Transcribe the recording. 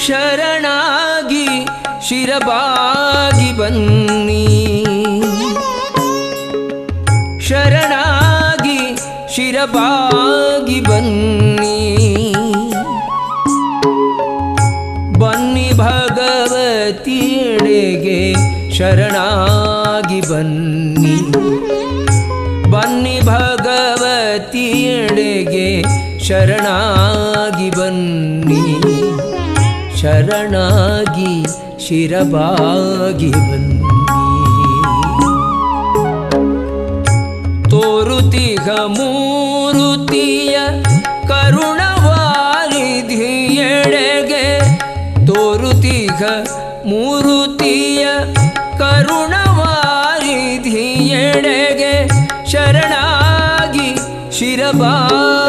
ಶರಣಾಗಿ ಶಿರಬಾಗಿ ಬನ್ನಿ, ಶರಣಾಗಿ ಶಿರಬಾಗಿ ಬನ್ನಿ, ಬನ್ನಿ ಭಗವತಿಯೆಡೆಗೆ ಶರಣಾಗಿ ಬನ್ನಿ, ಬನ್ನಿ ಭಗವತಿಯೆಡೆಗೆ ಶರಣಾಗಿ ಬನ್ನಿ, ಶರಣಾಗಿ ಶಿರಬಾಗಿ ಬನ್ನಿ. ತೋರುತಿಗ ಮೂರುತಿಯ ಕರುಣವಾರಿಧಿಯೆಡೆಗೆ, ತೋರುತಿಗ ಮೂರುತಿಯ ಕರುಣವಾರಿಧಿಯೆಡೆಗೆ ಶರಣಾಗಿ ಶಿರಬಾಗಿ